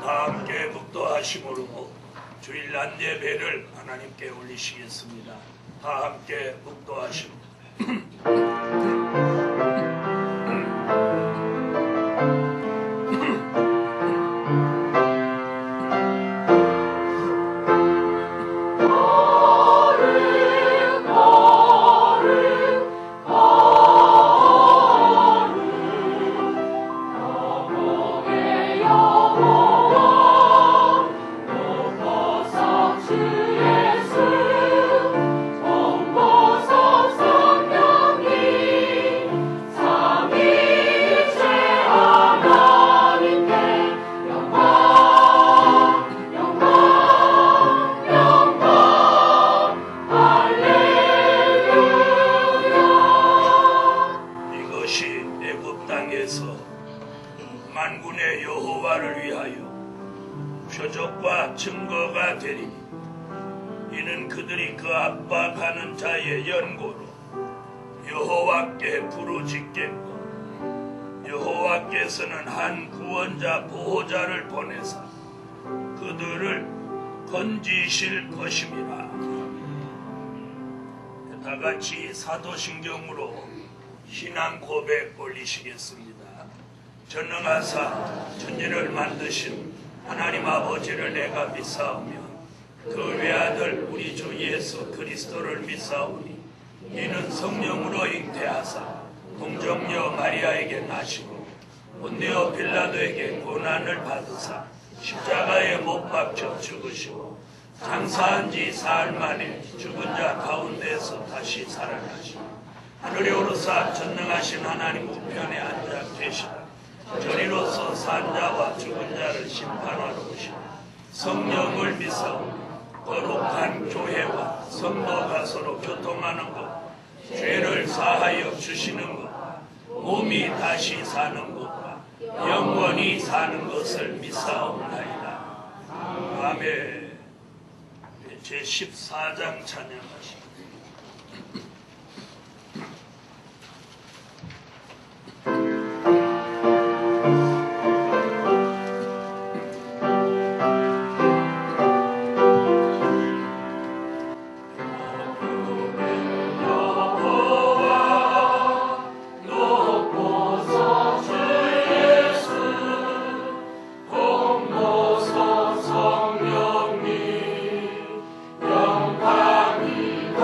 다 함께 묵도하심으로 주일날 예배를 하나님께 올리시겠습니다. 다 함께 묵도하심으로 만군의 여호와를 위하여 표적과 증거가 되리니 이는 그들이 그 압박하는 자의 연고로 여호와께 부르짖겠고 여호와께서는 한 구원자 보호자를 보내사 그들을 건지실 것임이라. 다같이 사도신경으로 신앙 고백 올리시겠습니다. 전능하사 천지를 만드신 하나님 아버지를 내가 믿사오며 그 외아들 우리 주 예수 그리스도를 믿사오니 이는 성령으로 잉태하사 동정녀 마리아에게 나시고 본디오 빌라도에게 고난을 받으사 십자가에 못 박혀 죽으시고 장사한 지 사흘 만에 죽은 자 가운데서 다시 살아나시고 하늘에 오르사 전능하신 하나님 우편에 앉아 계시다. 저리로서 산자와 죽은 자를 심판하러 오시고 성령을 믿사오니 거룩한 교회와 성도가 서로 교통하는 것, 죄를 사하여 주시는 것, 몸이 다시 사는 것과 영원히 사는 것을 믿사옵나이다. 아멘. 제14장 찬양하시고 성령님 영광이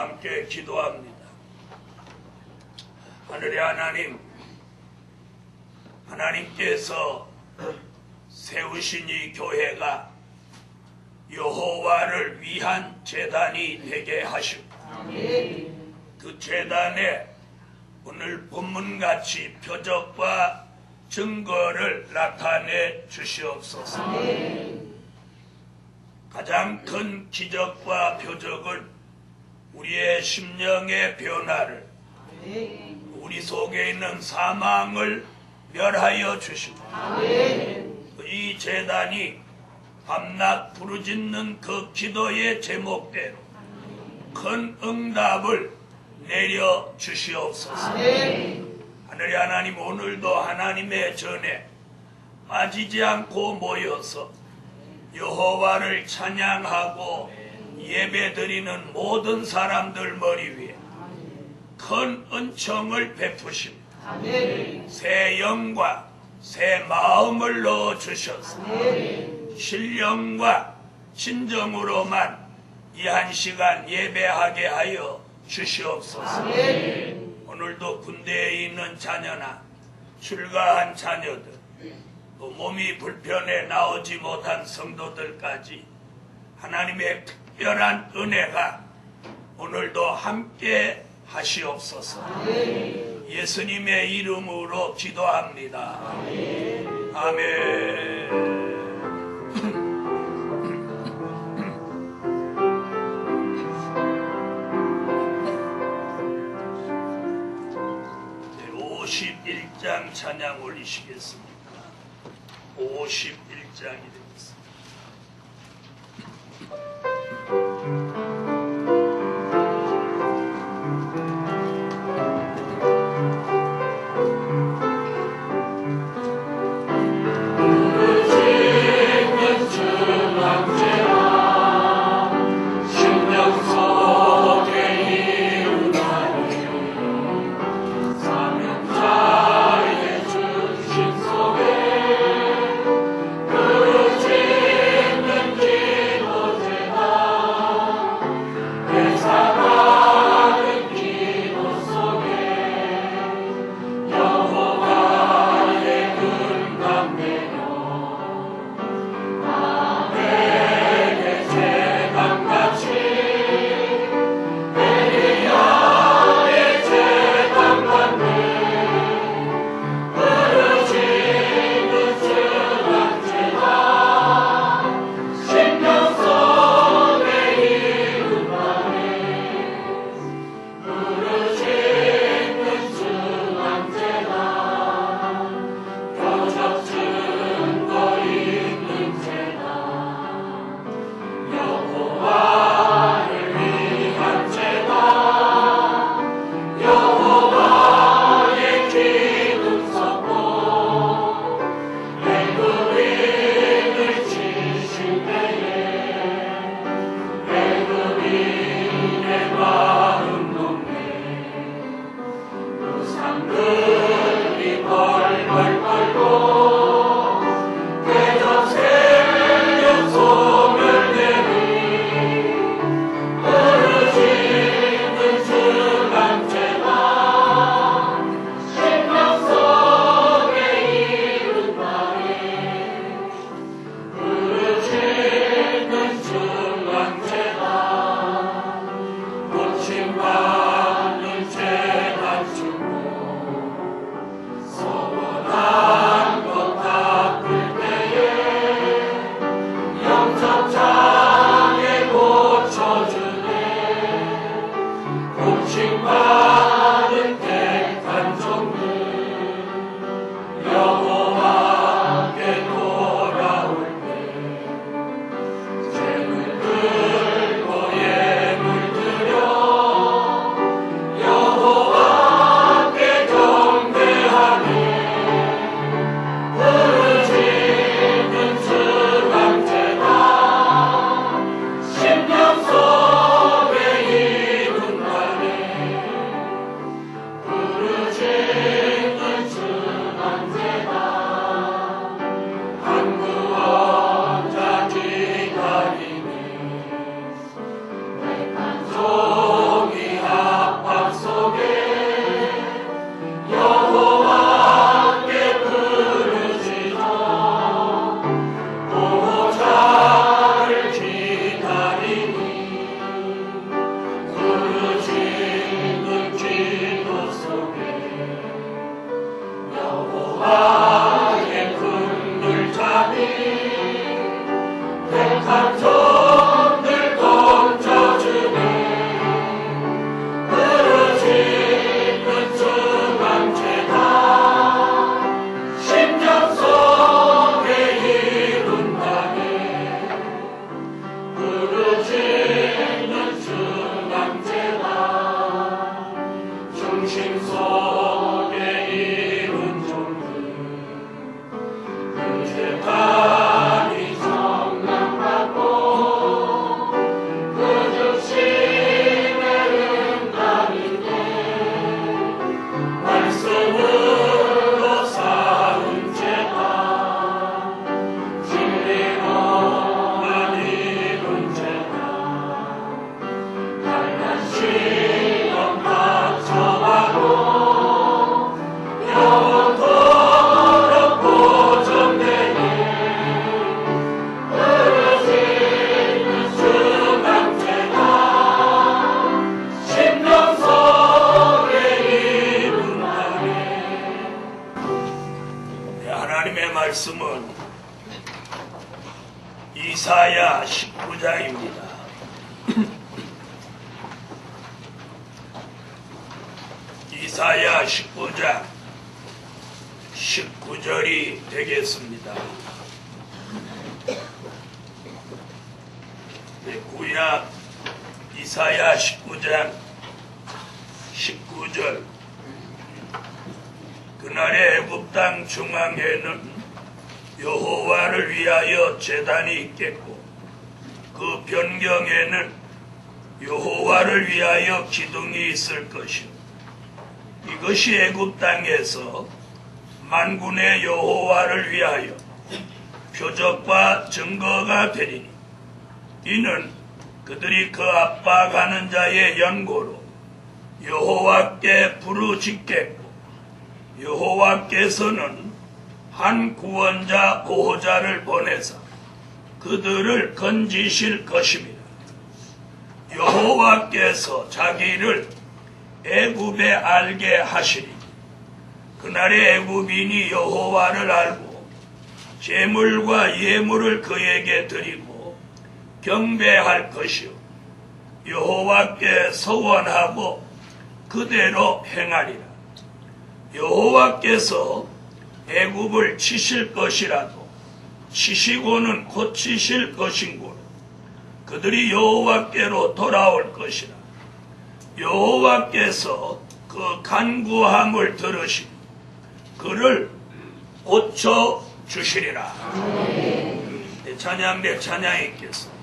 함께 기도합니다. 하늘의 하나님, 하나님께서 세우신 이 교회가 여호와를 위한 제단이 되게 하시고 그 제단에 오늘 본문같이 표적과 증거를 나타내 주시옵소서. 가장 큰 기적과 표적은 우리의 심령의 변화를, 우리 속에 있는 사망을 멸하여 주시고 이 제단이 밤낮 부르짖는 그 기도의 제목대로 큰 응답을 내려 주시옵소서. 하늘의 하나님, 오늘도 하나님의 전에 빠지지 않고 모여서 여호와를 찬양하고 예배드리는 모든 사람들 머리 위에 큰 은총을 베푸십니다. 새 영과 새 마음을 넣어 주셔서 신령과 진정으로만 이 한 시간 예배하게 하여 주시옵소서. 오늘도 군대에 있는 자녀나 출가한 자녀들, 또 몸이 불편해 나오지 못한 성도들까지 하나님의 특별한 은혜가 오늘도 함께 하시옵소서. 예수님의 이름으로 기도합니다. 아멘. 51장 찬양 올리시겠습니까? 51장이 되겠습니다. 말씀은 이사야 19장입니다. 이사야 19장 19절이 되겠습니다. 구약 이사야 19장 19절. 그날의 애굽 땅 중앙에는 여호와를 위하여 제단이 있겠고 그 변경에는 여호와를 위하여 기둥이 있을 것이요 이것이 애굽 땅에서 만군의 여호와를 위하여 표적과 증거가 되리니 이는 그들이 그 압박하는 자의 연고로 여호와께 부르짖겠고 여호와께서는 한 구원자 보호자를 보내사 그들을 건지실 것입니다. 여호와께서 자기를 애굽에 알게 하시리. 그날의 애굽인이 여호와를 알고 제물과 예물을 그에게 드리고 경배할 것이요 여호와께 서원하고 그대로 행하리라. 여호와께서 애굽을 치실 것이라도 치시고는 고치실 것인고로 그들이 여호와께로 돌아올 것이라. 여호와께서 그 간구함을 들으시고 그를 고쳐 주시리라. 찬양 대 찬양이 있겠습니다.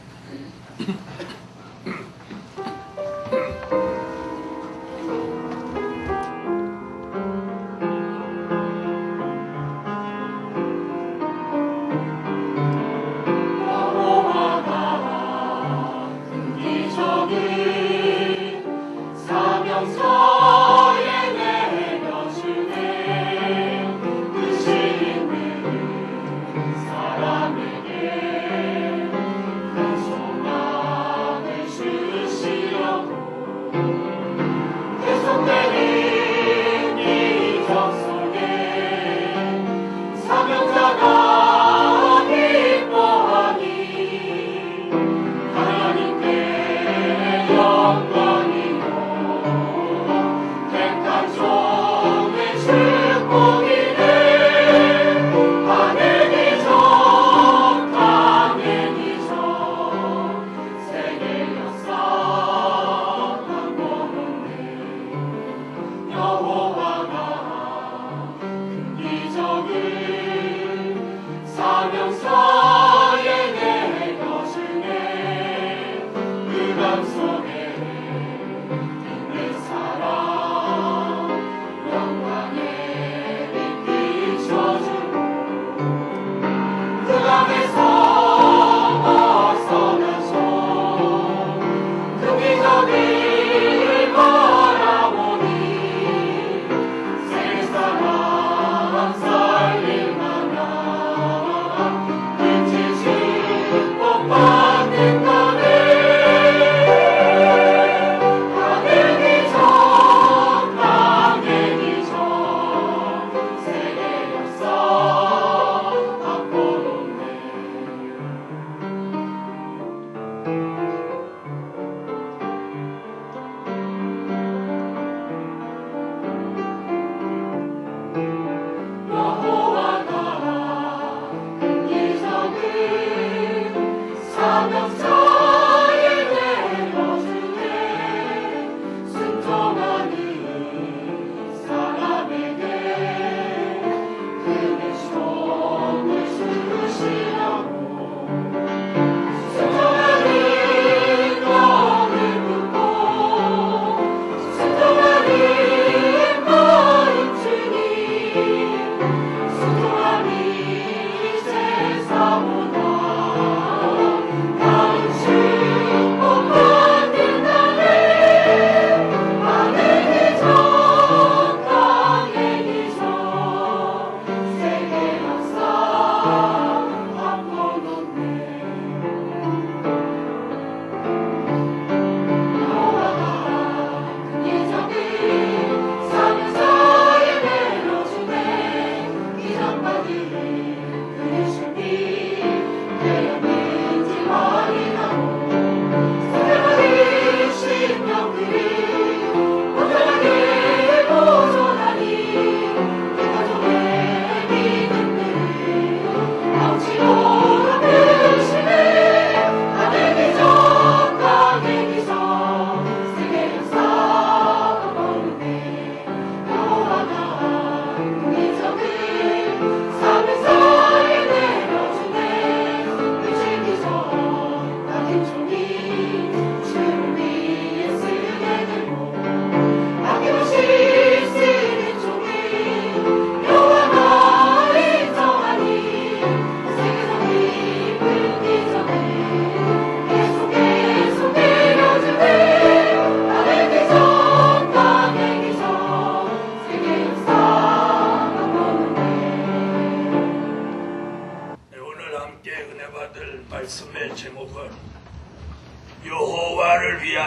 사명서에 내 것을 내 그 감 속에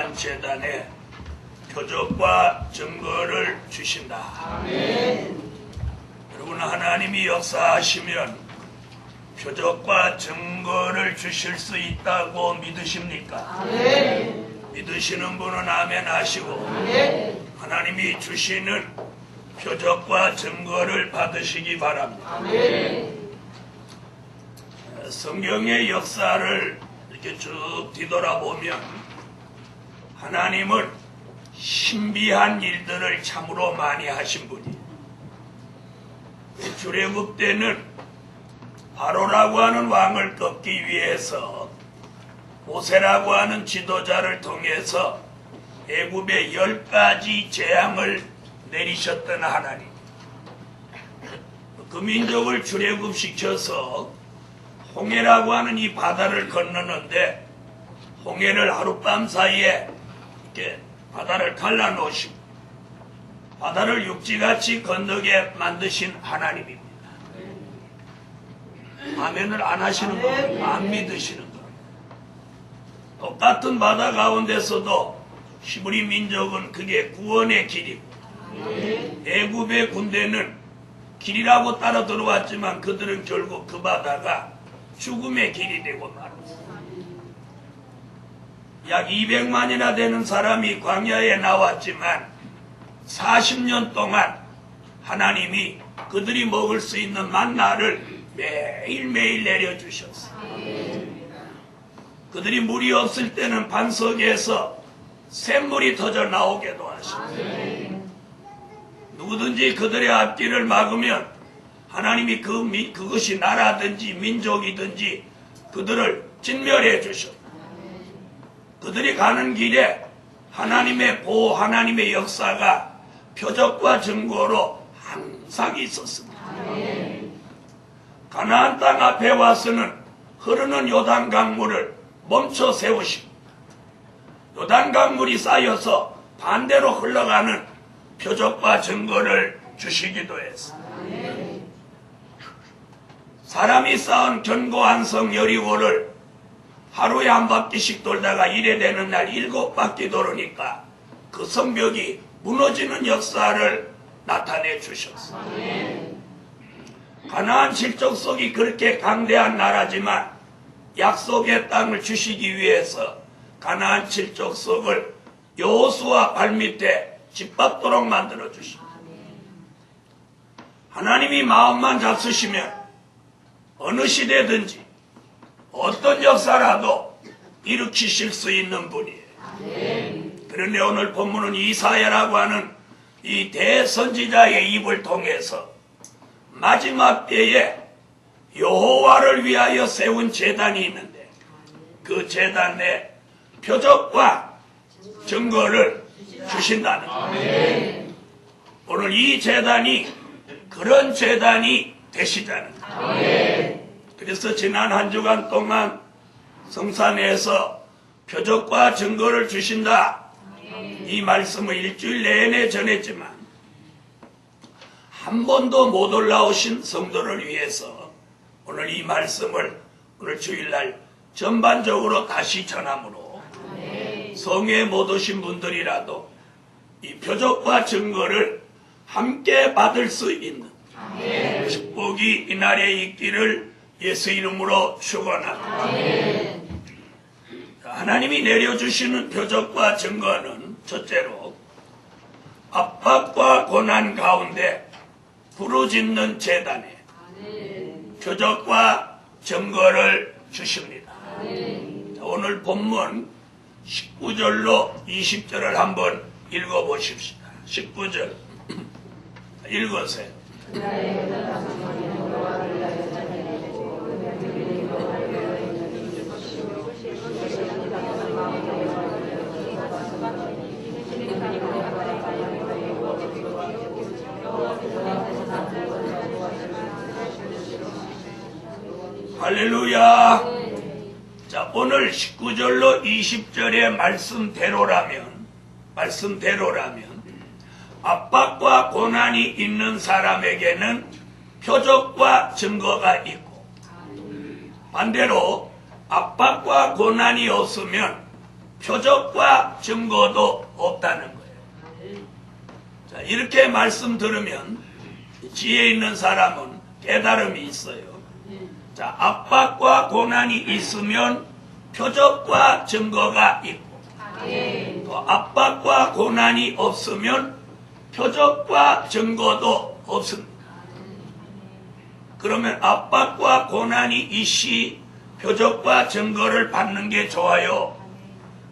신비한 제단에 표적과 증거를 주신다. 아멘. 여러분, 하나님이 역사하시면 표적과 증거를 주실 수 있다고 믿으십니까? 아멘. 믿으시는 분은 아멘 하시고, 아멘. 하나님이 주시는 표적과 증거를 받으시기 바랍니다. 아멘. 성경의 역사를 이렇게 쭉 뒤돌아보면 하나님은 신비한 일들을 참으로 많이 하신 분이에요. 출애굽 때는 바로라고 하는 왕을 꺾기 위해서 모세라고 하는 지도자를 통해서 애굽에 10가지 재앙을 내리셨던 하나님, 그 민족을 출애굽시켜서 홍해라고 하는 이 바다를 건너는데 홍해를 하룻밤 사이에 이렇게 바다를 갈라놓으시고 바다를 육지같이 건너게 만드신 하나님입니다. 아멘을 안 하시는 거예요. 안 믿으시는 거예요. 똑같은 바다 가운데서도 히브리 민족은 그게 구원의 길이고 애굽의 군대는 길이라고 따라 들어왔지만 그들은 결국 그 바다가 죽음의 길이 되고 말았어요. 약 200만이나 되는 사람이 광야에 나왔지만 40년 동안 하나님이 그들이 먹을 수 있는 만나를 매일매일 내려주셨어요. 그들이 물이 없을 때는 반석에서 샘물이 터져 나오게도 하셨어요. 누구든지 그들의 앞길을 막으면 하나님이 그것이 나라든지 민족이든지 그들을 진멸해 주셨다. 그들이 가는 길에 하나님의 보호, 하나님의 역사가 표적과 증거로 항상 있었습니다. 가나안 땅 앞에 와서는 흐르는 요단 강물을 멈춰 세우시고 요단 강물이 쌓여서 반대로 흘러가는 표적과 증거를 주시기도 했습니다. 사람이 쌓은 견고한 성 여리고를 하루에 한 바퀴씩 돌다가 이래 되는 날 7바퀴 돌으니까 그 성벽이 무너지는 역사를 나타내 주셨어요. 가나안 칠족속이 그렇게 강대한 나라지만 약속의 땅을 주시기 위해서 가나안 칠족속을 여호수아 발밑에 짓밟도록 만들어 주십니다. 하나님이 마음만 잡수시면 어느 시대든지 어떤 역사라도 일으키실 수 있는 분이에요. 그런데 오늘 본문은 이사야라고 하는 이 대선지자의 입을 통해서 마지막 때에 여호와를 위하여 세운 제단이 있는데 그 제단에 표적과 증거를 주신다는 거예요. 오늘 이 제단이 그런 제단이 되시자는 거예요. 그래서 지난 한 주간 동안 성산에서 표적과 증거를 주신다, 이 말씀을 일주일 내내 전했지만 한 번도 못 올라오신 성도를 위해서 오늘 이 말씀을 오늘 주일날 전반적으로 다시 전함으로 성에 못 오신 분들이라도 이 표적과 증거를 함께 받을 수 있는 축복이 이날에 있기를 예수 이름으로 축원합니다. 하나님이 내려주시는 표적과 증거는 첫째로 압박과 고난 가운데 부르짖는 제단에 표적과 증거를 주십니다. 오늘 본문 19절로 20절을 한번 읽어보십시다. 19절 읽으세요. 할렐루야. 자, 오늘 19절로 20절의 말씀대로라면 압박과 고난이 있는 사람에게는 표적과 증거가 있고 반대로 압박과 고난이 없으면 표적과 증거도 없다는 거예요. 자, 이렇게 말씀 들으면 지혜 있는 사람은 깨달음이 있어요. 자, 압박과 고난이 있으면 표적과 증거가 있고, 또 압박과 고난이 없으면 표적과 증거도 없습니다. 그러면 압박과 고난이 있이 표적과 증거를 받는 게 좋아요?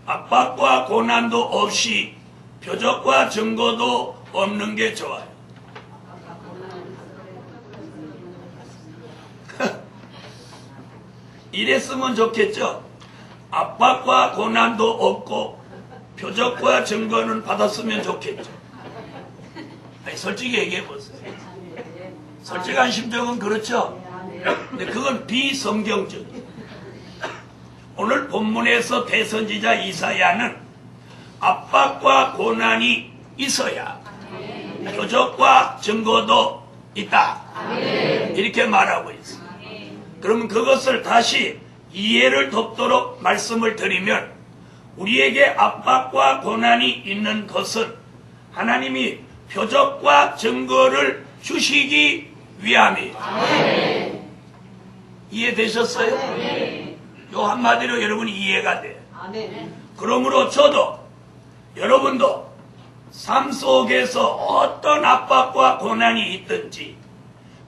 압박과 고난도 없이 표적과 증거도 없는 게 좋아요? 이랬으면 좋겠죠? 압박과 고난도 없고 표적과 증거는 받았으면 좋겠죠? 아니, 솔직히 얘기해 보세요. 솔직한 심정은 그렇죠? 근데 그건 비성경적이에요. 오늘 본문에서 대선지자 이사야는 압박과 고난이 있어야 표적과 증거도 있다, 이렇게 말하고 있어요. 그러면 그것을 다시 이해를 돕도록 말씀을 드리면, 우리에게 압박과 고난이 있는 것은 하나님이 표적과 증거를 주시기 위함이에요. 이해되셨어요? 요 한마디로 여러분이 이해가 돼요. 그러므로 저도 여러분도 삶 속에서 어떤 압박과 고난이 있든지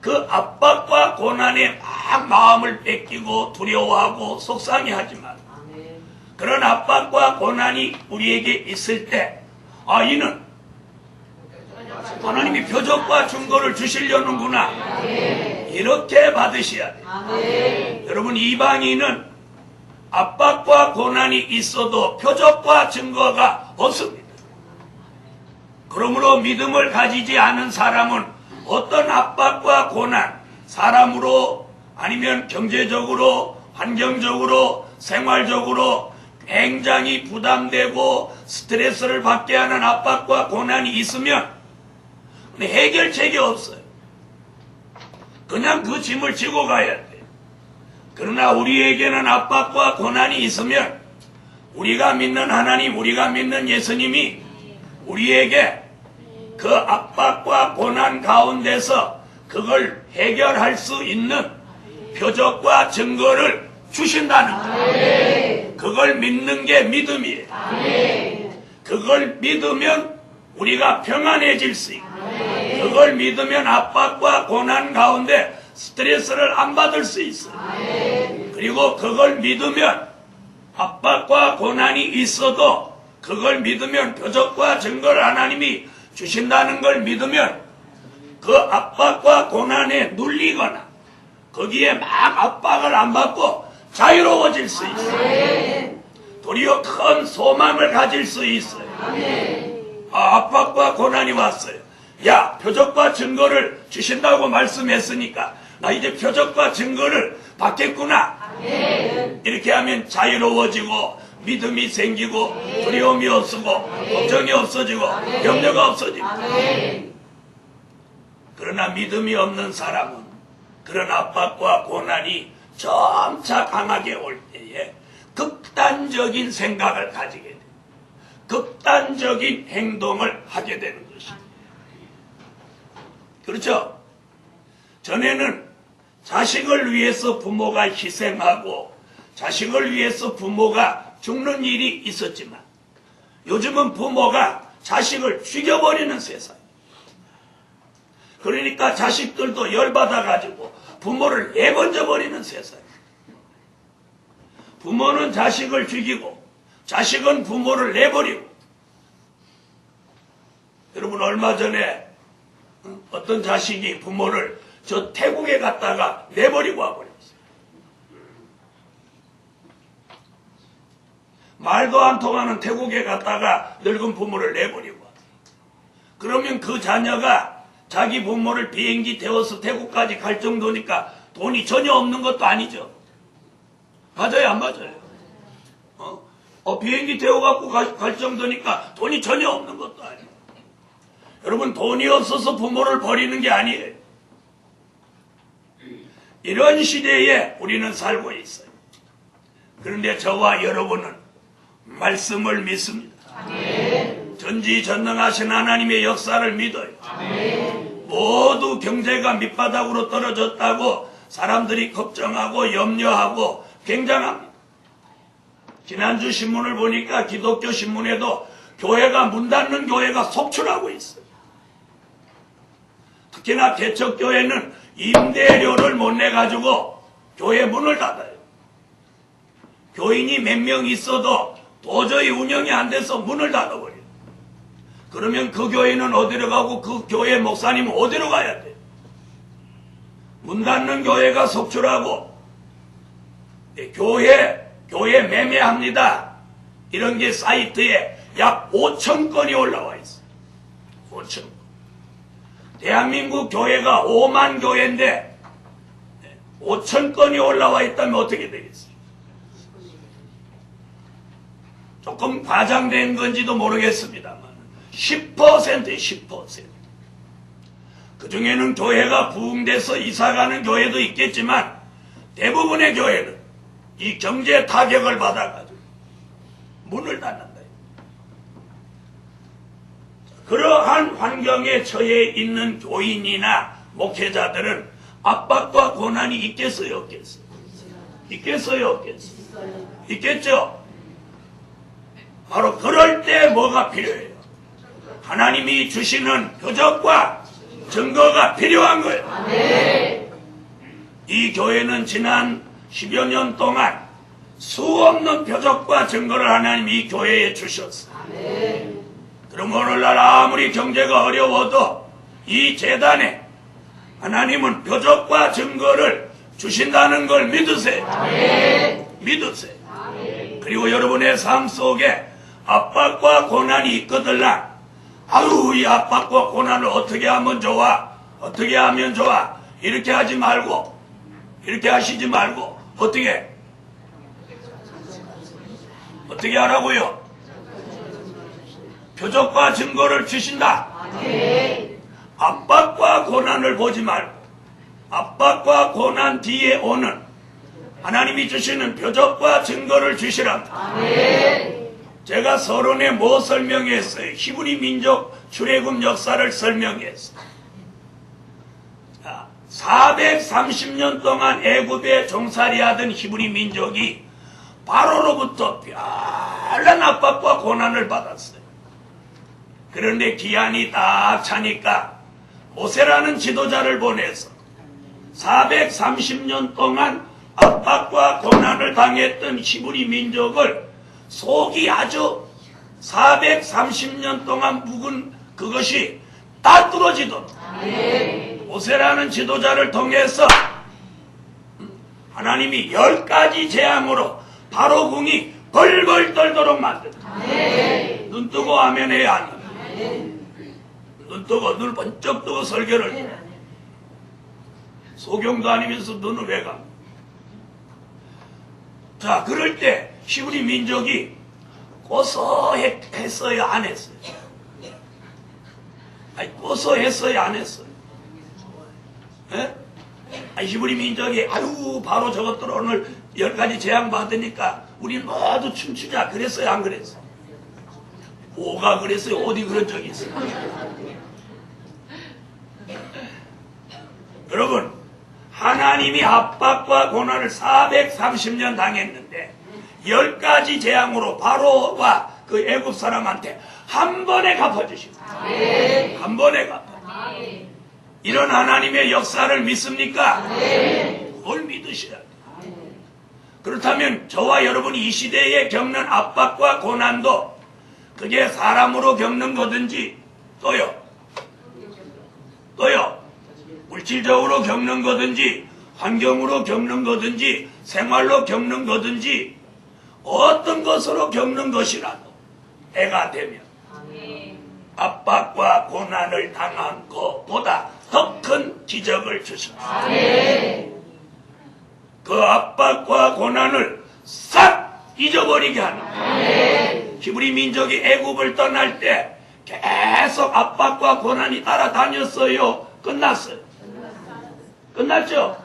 그 압박과 고난에 막 마음을 뺏기고 두려워하고 속상해하지만, 그런 압박과 고난이 우리에게 있을 때, 이는 하나님이 표적과 증거를 주시려는구나, 이렇게 받으셔야 돼요. 여러분, 이방인은 압박과 고난이 있어도 표적과 증거가 없습니다. 그러므로 믿음을 가지지 않은 사람은 어떤 압박과 고난, 사람으로 아니면 경제적으로, 환경적으로, 생활적으로 굉장히 부담되고 스트레스를 받게 하는 압박과 고난이 있으면 해결책이 없어요. 그냥 그 짐을 지고 가야 돼요. 그러나 우리에게는 압박과 고난이 있으면 우리가 믿는 하나님, 우리가 믿는 예수님이 우리에게 그 압박과 고난 가운데서 그걸 해결할 수 있는 표적과 증거를 주신다는 거예요. 그걸 믿는 게 믿음이에요. 그걸 믿으면 우리가 평안해질 수 있고, 그걸 믿으면 압박과 고난 가운데 스트레스를 안 받을 수 있어요. 그리고 그걸 믿으면 압박과 고난이 있어도 그걸 믿으면 표적과 증거를 하나님이 주신다는 걸 믿으면 그 압박과 고난에 눌리거나 거기에 막 압박을 안 받고 자유로워질 수 있어요. 도리어 큰 소망을 가질 수 있어요. 압박과 고난이 왔어요. 야, 표적과 증거를 주신다고 말씀했으니까 나 이제 표적과 증거를 받겠구나. 이렇게 하면 자유로워지고 믿음이 생기고 두려움이 없어지고 걱정이 없어지고 염려가 없어지고. 그러나 믿음이 없는 사람은 그런 압박과 고난이 점차 강하게 올 때에 극단적인 생각을 가지게 돼요. 극단적인 행동을 하게 되는 것입니다. 그렇죠? 전에는 자식을 위해서 부모가 희생하고 자식을 위해서 부모가 죽는 일이 있었지만 요즘은 부모가 자식을 죽여버리는 세상. 그러니까 자식들도 열받아가지고 부모를 내던져버리는 세상. 부모는 자식을 죽이고 자식은 부모를 내버리고. 여러분, 얼마 전에 어떤 자식이 부모를 저 태국에 갔다가 내버리고 와버렸어요. 말도 안 통하는 태국에 갔다가 늙은 부모를 내버리고 왔어요. 그러면 그 자녀가 자기 부모를 비행기 태워서 태국까지 갈 정도니까 돈이 전혀 없는 것도 아니죠. 맞아요, 안 맞아요? 비행기 태워갖고 갈 정도니까 돈이 전혀 없는 것도 아니에요. 여러분, 돈이 없어서 부모를 버리는 게 아니에요. 이런 시대에 우리는 살고 있어요. 그런데 저와 여러분은 말씀을 믿습니다. 전지전능하신 하나님의 역사를 믿어요. 모두 경제가 밑바닥으로 떨어졌다고 사람들이 걱정하고 염려하고 굉장합니다. 지난주 신문을 보니까 기독교 신문에도 교회가 문 닫는 교회가 속출하고 있어요. 특히나 개척교회는 임대료를 못 내가지고 교회 문을 닫아요. 교인이 몇 명 있어도 도저히 운영이 안 돼서 문을 닫아버려요. 그러면 그 교회는 어디로 가고 그 교회 목사님은 어디로 가야 돼요? 문 닫는 교회가 속출하고 교회 매매합니다. 이런 게 사이트에 약 5천 건이 올라와 있어요. 5천 건. 대한민국 교회가 5만 교회인데 5천 건이 올라와 있다면 어떻게 되겠어요? 조금 과장된 건지도 모르겠습니다만 10%예요. 10%. 그중에는 교회가 부흥돼서 이사가는 교회도 있겠지만 대부분의 교회는 이 경제 타격을 받아가지고 문을 닫는다. 그러한 환경에 처해 있는 교인이나 목회자들은 압박과 고난이 있겠어요? 없겠어요? 있겠어요? 없겠어요? 있겠죠? 바로 그럴 때 뭐가 필요해요? 하나님이 주시는 표적과 증거가 필요한 거예요. 이 교회는 지난 10여 년 동안 수없는 표적과 증거를 하나님이 이 교회에 주셨어요. 그럼 오늘날 아무리 경제가 어려워도 이 재단에 하나님은 표적과 증거를 주신다는 걸 믿으세요. 믿으세요. 그리고 여러분의 삶 속에 압박과 고난이 있거들라. 아유, 이 압박과 고난을 어떻게 하면 좋아? 어떻게 하면 좋아? 이렇게 하지 말고, 이렇게 하시지 말고, 어떻게 하라고요? 표적과 증거를 주신다. 압박과 고난을 보지 말고 압박과 고난 뒤에 오는 하나님이 주시는 표적과 증거를 주시랍니다. 제가 서론에 뭐 설명했어요? 히브리 민족 출애굽 역사를 설명했어요. 430년 동안 애굽에 종살이하던 히브리 민족이 바로로부터 별난 압박과 고난을 받았어요. 그런데 기한이 딱 차니까 모세라는 지도자를 보내서 430년 동안 압박과 고난을 당했던 히브리 민족을 속이 아주 430년 동안 묵은 그것이 다 뚫어지도록 모세라는 지도자를 통해서 하나님이 10가지 재앙으로 바로 궁이 벌벌 떨도록 만든다. 눈 뜨고 하면 해야 한다. 눈 뜨고 눈을 번쩍 뜨고 설교를 해. 소경도 아니면서 눈을 왜 감? 자, 그럴 때 히브리 민족이 고소했어요? 안 했어요? 아니, 고소했어요? 안 했어요? 예? 아니, 히브리 민족이 아유 바로 저것들 오늘 10가지 재앙 받으니까 우리 모두 춤추자 그랬어요? 안 그랬어요? 뭐가 그랬어요? 어디 그런 적이 있어요? 여러분, 하나님이 압박과 고난을 430년 당했는데 10가지 재앙으로 바로와 그 애굽 사람한테 한 번에 갚아주십니다. 한 번에 갚아. 이런 하나님의 역사를 믿습니까? 그걸 믿으셔야 돼요. 그렇다면 저와 여러분이 이 시대에 겪는 압박과 고난도 그게 사람으로 겪는 거든지 또요 물질적으로 겪는 거든지 환경으로 겪는 거든지 생활로 겪는 거든지 어떤 것으로 겪는 것이라도 때가 되면 압박과 고난을 당한 것보다 더 큰 기적을 주셨습니다. 그 압박과 고난을 싹 잊어버리게 하는 히브리 민족이 애굽을 떠날 때 계속 압박과 고난이 따라다녔어요? 끝났어요? 끝났죠?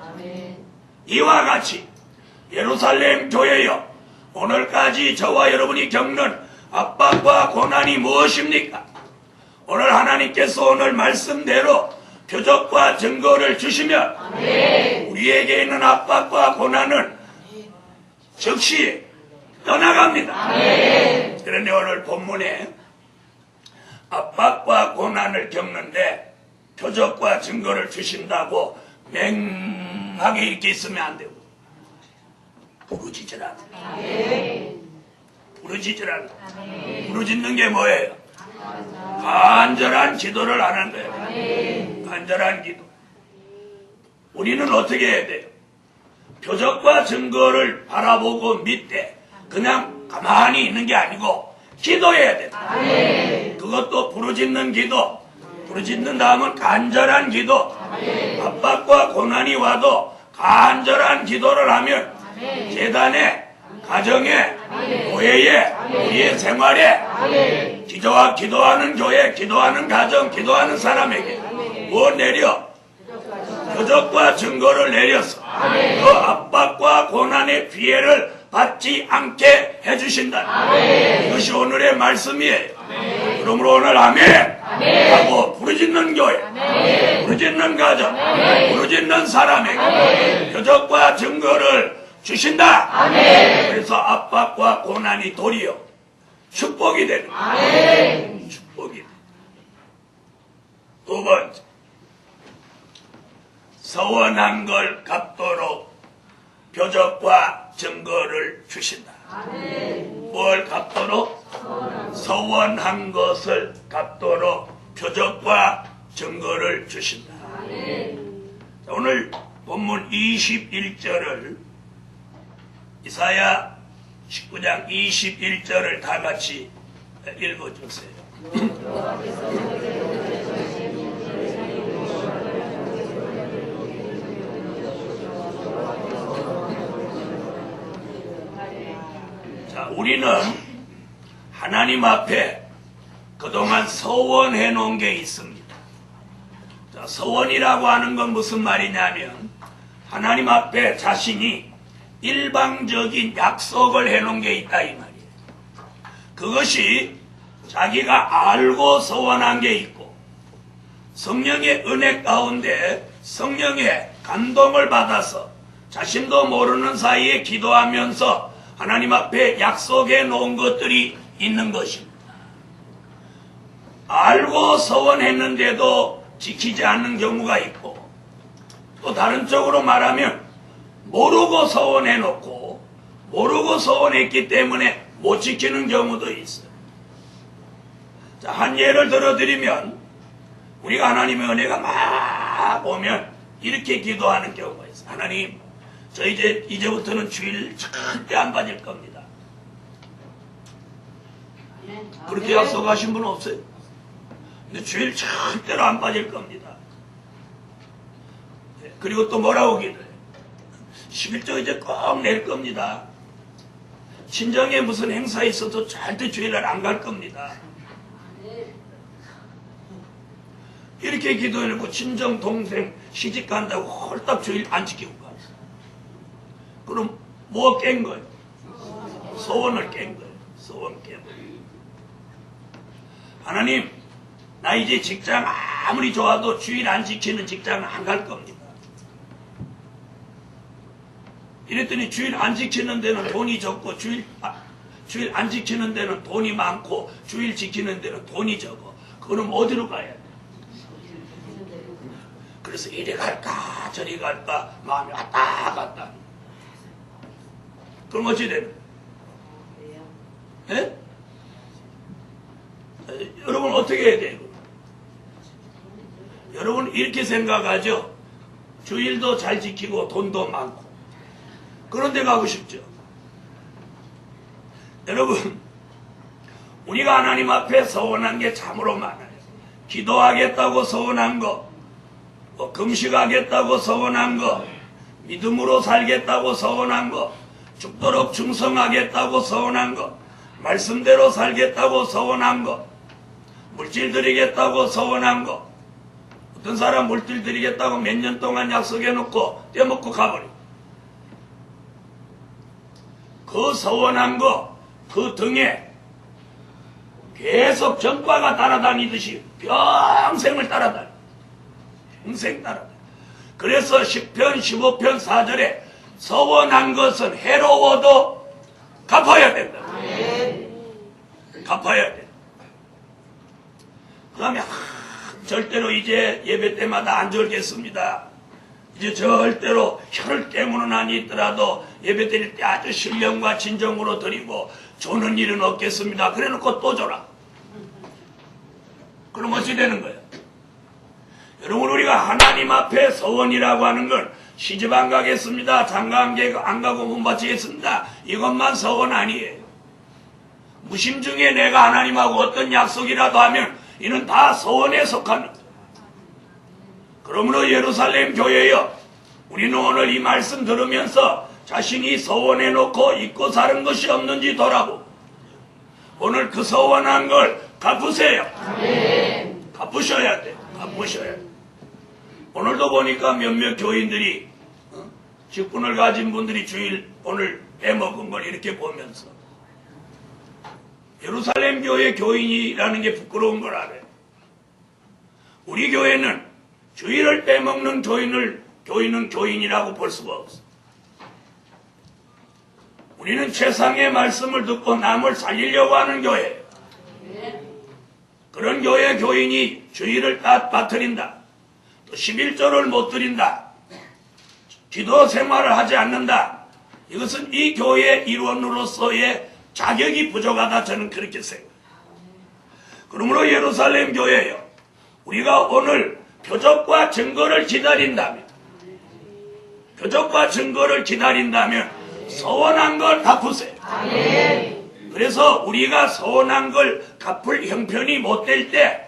이와 같이 예루살렘 교회여 오늘까지 저와 여러분이 겪는 압박과 고난이 무엇입니까? 오늘 하나님께서 오늘 말씀대로 표적과 증거를 주시면 우리에게 있는 압박과 고난은 즉시 떠나갑니다. 그런데 오늘 본문에 압박과 고난을 겪는데 표적과 증거를 주신다고 맹하게 이렇게 있으면 안 되고 부르짖으라. 부르짖으라. 부르짖는 게 뭐예요? 간절한 기도를 하는 거예요. 간절한 기도. 우리는 어떻게 해야 돼요? 표적과 증거를 바라보고 믿되 그냥 가만히 있는 게 아니고 기도해야 돼요. 그것도 부르짖는 기도. 부르짖는 다음은 간절한 기도. 압박과 고난이 와도 간절한 기도를 하면 재단에, 가정에, 교회에, 우리의 생활에 기도하는 교회, 기도하는 가정, 기도하는 사람에게 뭐 내려? 표적과 증거를 내려서 그 압박과 고난의 피해를 받지 않게 해주신다. 이것이 오늘의 말씀이에요. 그러므로 오늘 아멘 하고 부르짖는 교회, 부르짖는 가정, 부르짖는 사람에게 표적과 증거를 주신다. 그래서 압박과 고난이 도리어 축복이 되는 거예요. 축복이 되는. 두 번째, 서원한 걸 갚도록 표적과 증거를 주신다. 뭘 갚도록? 서원한 것을 갚도록 표적과 증거를 주신다. 자, 오늘 본문 21절을 이사야 19장 21절을 다 같이 읽어주세요. 자, 우리는 하나님 앞에 그동안 서원해 놓은 게 있습니다. 자, 서원이라고 하는 건 무슨 말이냐면 하나님 앞에 자신이 일방적인 약속을 해놓은 게 있다 이 말이에요. 그것이 자기가 알고 서원한 게 있고 성령의 은혜 가운데 성령의 감동을 받아서 자신도 모르는 사이에 기도하면서 하나님 앞에 약속해 놓은 것들이 있는 것입니다. 알고 서원했는데도 지키지 않는 경우가 있고 또 다른 쪽으로 말하면 모르고 서원해놓고 모르고 서원했기 때문에 못 지키는 경우도 있어요. 자, 한 예를 들어드리면 우리가 하나님의 은혜가 막 오면 이렇게 기도하는 경우가 있어요. 하나님, 저 이제부터는 주일 절대 안 빠질 겁니다. 그렇게 약속하신 분 없어요? 근데 주일 절대로 안 빠질 겁니다. 그리고 또 뭐라고 기도해요? 11조 이제 꼭 낼 겁니다. 친정에 무슨 행사 있어도 절대 주일날 안 갈 겁니다. 이렇게 기도해놓고 친정 동생 시집 간다고 홀딱 주일 안 지키고 가. 그럼 뭐 깬 거예요? 소원을 깬 거예요. 소원 깬 거예요. 하나님, 나 이제 직장 아무리 좋아도 주일 안 지키는 직장은 안 갈 겁니다. 이랬더니 주일 안 지키는 데는 돈이 적고 주일 안 지키는 데는 돈이 많고 주일 지키는 데는 돈이 적어. 그럼 어디로 가야 돼? 그래서 이리 갈까 저리 갈까 마음이 왔다 갔다. 그럼 어찌 되는 거예요? 여러분 어떻게 해야 돼요? 여러분 이렇게 생각하죠? 주일도 잘 지키고 돈도 많고 그런 데 가고 싶죠? 여러분, 우리가 하나님 앞에 서원한 게 참으로 많아요. 기도하겠다고 서원한 거, 금식하겠다고 서원한 거, 믿음으로 살겠다고 서원한 거, 죽도록 충성하겠다고 서원한 거, 말씀대로 살겠다고 서원한 거, 물질 드리겠다고 서원한 거, 어떤 사람 물질 드리겠다고 몇 년 동안 약속해놓고 떼먹고 가버리고 그 그 서원한 거 그 등에 계속 전과가 따라다니듯이 평생을 따라다니. 평생 따라다니. 그래서 10편 15편 4절에 서원한 것은 해로워도 갚아야 된다. 갚아야 돼. 그 다음에 절대로 이제 예배 때마다 안 졸겠습니다. 이제 절대로 혀를 깨무는 한이 있더라도 예배 드릴 때 아주 신령과 진정으로 드리고 조는 일은 없겠습니다. 그래 놓고 또 줘라. 그럼 어찌 되는 거예요? 여러분, 우리가 하나님 앞에 서원이라고 하는 건 시집 안 가겠습니다. 장가 안 가고 못 바치겠습니다. 이것만 서원 아니에요. 무심중에 내가 하나님하고 어떤 약속이라도 하면 이는 다 서원에 속하는 거예요. 그러므로 예루살렘 교회여, 우리는 오늘 이 말씀 들으면서 자신이 서원해 놓고 잊고 사는 것이 없는지 돌아보고 오늘 그 서원한 걸 갚으세요. 갚으셔야 돼. 갚으셔야 돼. 오늘도 보니까 몇몇 교인들이 직분을 가진 분들이 주일 오늘 빼먹은 걸 이렇게 보면서 예루살렘 교회 교인이라는 게 부끄러운 걸 알아요. 우리 교회는 주일을 빼먹는 교인은 교인이라고 볼 수가 없어. 우리는 최상의 말씀을 듣고 남을 살리려고 하는 교회예요. 그런 교회 교인이 주일을 빠뜨린다. 또 11조를 못 드린다. 기도 생활을 하지 않는다. 이것은 이 교회의 일원으로서의 자격이 부족하다. 저는 그렇게 생각해요. 그러므로 예루살렘 교회요, 우리가 오늘 표적과 증거를 기다린다면 서원한 걸 갚으세요. 그래서 우리가 서원한 걸 갚을 형편이 못 될 때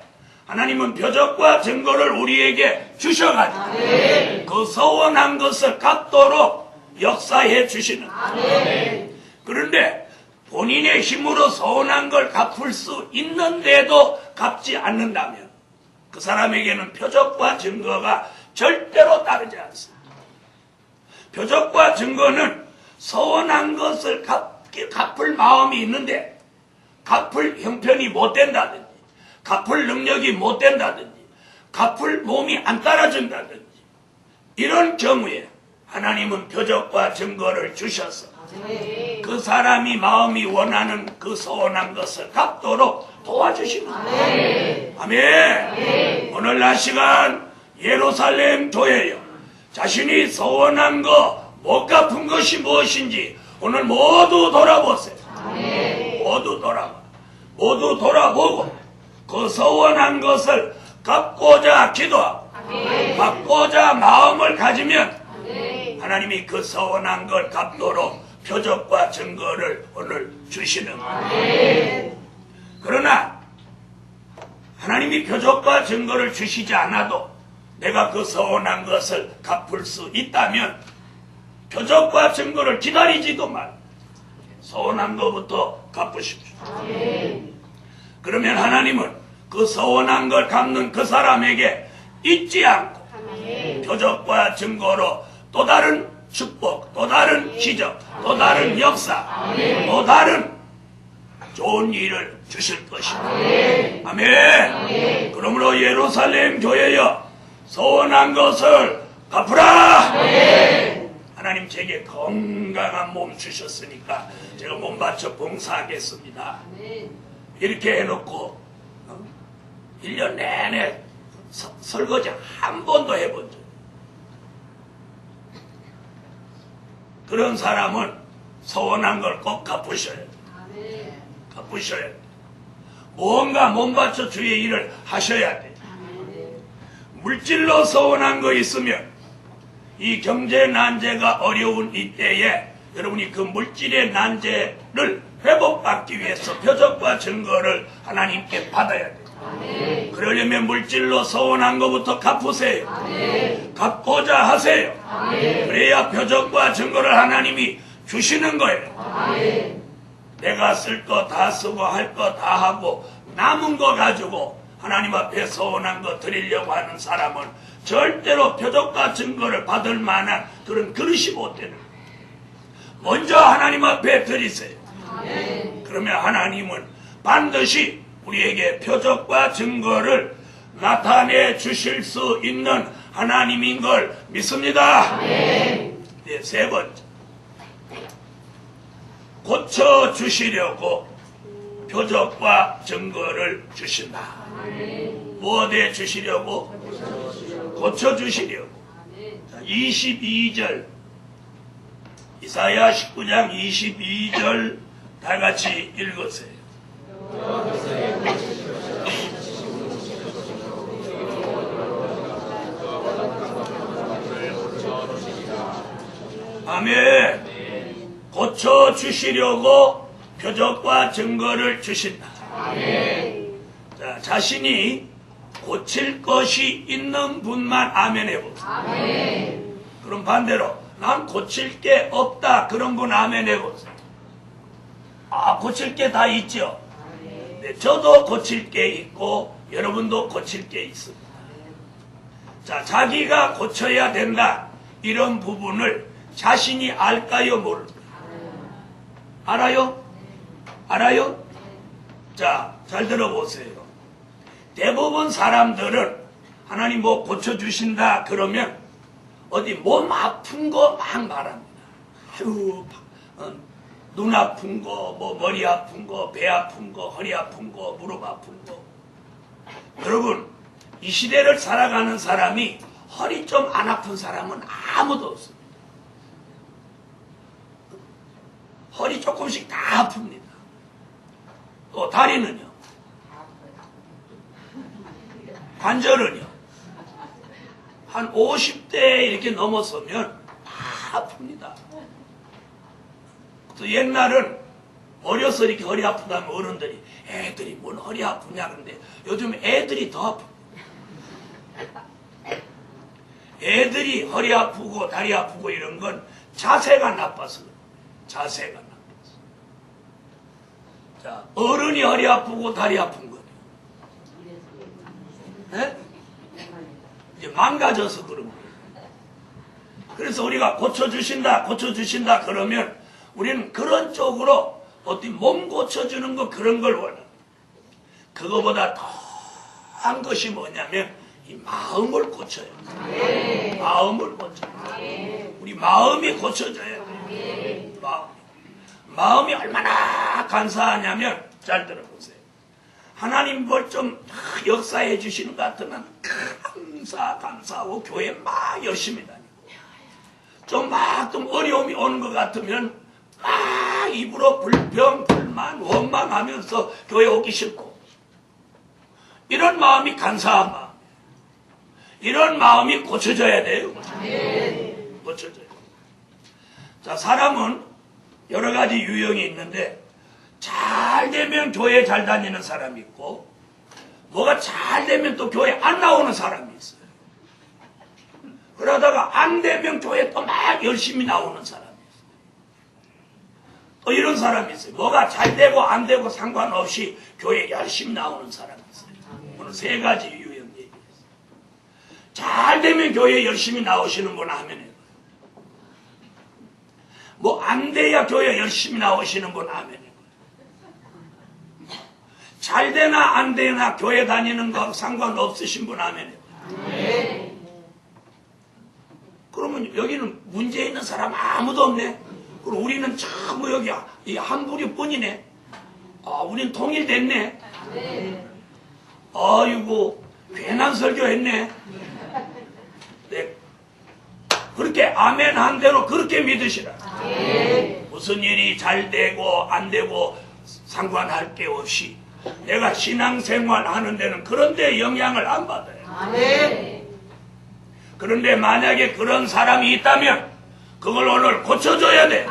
하나님은 표적과 증거를 우리에게 주셔가지고 그 서원한 것을 갚도록 역사해 주시는 거예요. 그런데 본인의 힘으로 서원한 걸 갚을 수 있는데도 갚지 않는다면 그 사람에게는 표적과 증거가 절대로 따르지 않습니다. 표적과 증거는 서원한 것을 갚을 마음이 있는데 갚을 형편이 못 된다든지 갚을 능력이 못 된다든지 갚을 몸이 안 따라준다든지 이런 경우에 하나님은 표적과 증거를 주셔서 그 사람이 마음이 원하는 그 서원한 것을 갚도록 도와주시는 거예요. 아멘. 오늘 날 시간 예루살렘 교회요, 자신이 서원한 거 못 갚은 것이 무엇인지 오늘 모두 돌아보세요. 모두 돌아보고 그 서원한 것을 갚고자 기도하고 갚고자 마음을 가지면 하나님이 그 서원한 걸 갚도록 표적과 증거를 오늘 주시는 거예요. 그러나 하나님이 표적과 증거를 주시지 않아도 내가 그 서원한 것을 갚을 수 있다면 표적과 증거를 기다리지도 말고 서원한 것부터 갚으십시오. 그러면 하나님은 그 서원한 걸 갚는 그 사람에게 잊지 않고 표적과 증거로 또 다른 축복, 또 다른 기적, 또 다른 역사, 또 다른 좋은 일을 주실 것입니다. 아멘. 그러므로 예루살렘 교회여, 서원한 것을 갚으라. 하나님 제게 건강한 몸 주셨으니까 제가 몸 바쳐 봉사하겠습니다. 이렇게 해놓고 1년 내내 설거지 한 번도 해본 적. 그런 사람은 서원한 걸 꼭 갚으셔야 돼요. 갚으셔야 돼요. 뭔가 몸 바쳐 주의 일을 하셔야 돼요. 물질로 서원한 거 있으면 이 경제 난제가 어려운 이때에 여러분이 그 물질의 난제를 회복받기 위해서 표적과 증거를 하나님께 받아야 돼요. 그러려면 물질로 서원한 것부터 갚으세요. 갚고자 하세요. 그래야 표적과 증거를 하나님이 주시는 거예요. 내가 쓸 거 다 쓰고 할 거 다 하고 남은 거 가지고 하나님 앞에 서원한 거 드리려고 하는 사람은 절대로 표적과 증거를 받을 만한 그런 그릇이 못 되는 거예요. 먼저 하나님 앞에 드리세요. 아멘. 그러면 하나님은 반드시 우리에게 표적과 증거를 나타내 주실 수 있는 하나님인 걸 믿습니다. 아멘. 네, 세 번째. 고쳐 주시려고 표적과 증거를 주신다. 아멘. 무엇에 주시려고? 고쳐 주시려고. 아멘. 22절 이사야 19장 22절 다 같이 읽으세요. 아멘. 고쳐 주시려고 표적과 증거를 주신다. 아멘. 자, 자신이 고칠 것이 있는 분만 아멘 해보세요. 아멘. 그럼 반대로 난 고칠 게 없다 그런 분 아멘 해보세요. 아, 고칠 게 다 있죠. 네, 저도 고칠 게 있고 여러분도 고칠 게 있습니다. 자, 자기가 고쳐야 된다 이런 부분을 자신이 알까요 모를까요? 알아요? 알아요? 자, 잘 들어보세요. 대부분 사람들은 하나님 뭐 고쳐주신다 그러면 어디 몸 아픈 거 막 말합니다. 아유, 눈 아픈 거, 뭐 머리 아픈 거, 배 아픈 거, 허리 아픈 거, 무릎 아픈 거. 여러분, 이 시대를 살아가는 사람이 허리 좀 안 아픈 사람은 아무도 없습니다. 허리 조금씩 다 아픕니다. 또 다리는요? 관절은요? 한 50대 이렇게 넘어서면 다 아픕니다. 또 옛날은 어려서 이렇게 허리 아프다면 어른들이 애들이 뭔 허리 아프냐 그러는데 요즘 애들이 더 아프고 애들이 허리 아프고 다리 아프고 이런 건 자세가 나빠서 그래요. 자세가 나빠서. 자, 어른이 허리 아프고 다리 아픈 거예요. 네? 이제 망가져서 그런 거예요. 그래서 우리가 고쳐주신다 그러면 우리는 그런 쪽으로 어디 몸 고쳐주는 거 그런 걸 원합니다. 그거보다 더한 것이 뭐냐면 이 마음을 고쳐야 돼요. 마음을 고쳐야 돼요. 우리 마음이 고쳐져야 돼요. 마음이 얼마나 간사하냐면 잘 들어보세요. 하나님 뭘 좀 역사해 주시는 것 같으면 감사하고 교회 막 열심히 다니고 좀 어려움이 오는 것 같으면 막 입으로 불평, 불만, 원망하면서 교회 오기 싫고 이런 마음이 간사한 마음. 이런 마음이 고쳐져야 돼요. 고쳐져야 돼요. 자, 사람은 여러 가지 유형이 있는데 잘 되면 교회 잘 다니는 사람이 있고 뭐가 잘 되면 또 교회 안 나오는 사람이 있어요. 그러다가 안 되면 교회 또 막 열심히 나오는 사람이 있어요. 또 이런 사람이 있어요. 뭐가 잘 되고 안 되고 상관없이 교회 열심히 나오는 사람이 있어요. 오늘 세 가지 유형 얘기했어요. 잘 되면 교회 열심히 나오시는 분 아멘해요. 뭐 안 돼야 교회 열심히 나오시는 분 아멘해요. 잘 되나 안 되나 교회 다니는 거 상관없으신 분 아멘해요. 그러면 여기는 문제 있는 사람 아무도 없네. 그럼 우리는 전부 여기 이 한 부류뿐이네. 아, 우린 통일됐네. 아이고 괜한 설교했네. 네. 그렇게 아멘 한 대로 그렇게 믿으시라. 무슨 일이 잘 되고 안 되고 상관할 게 없이 내가 신앙생활 하는 데는 그런 데 영향을 안 받아요. 그런데 만약에 그런 사람이 있다면 그걸 오늘 고쳐줘야 돼.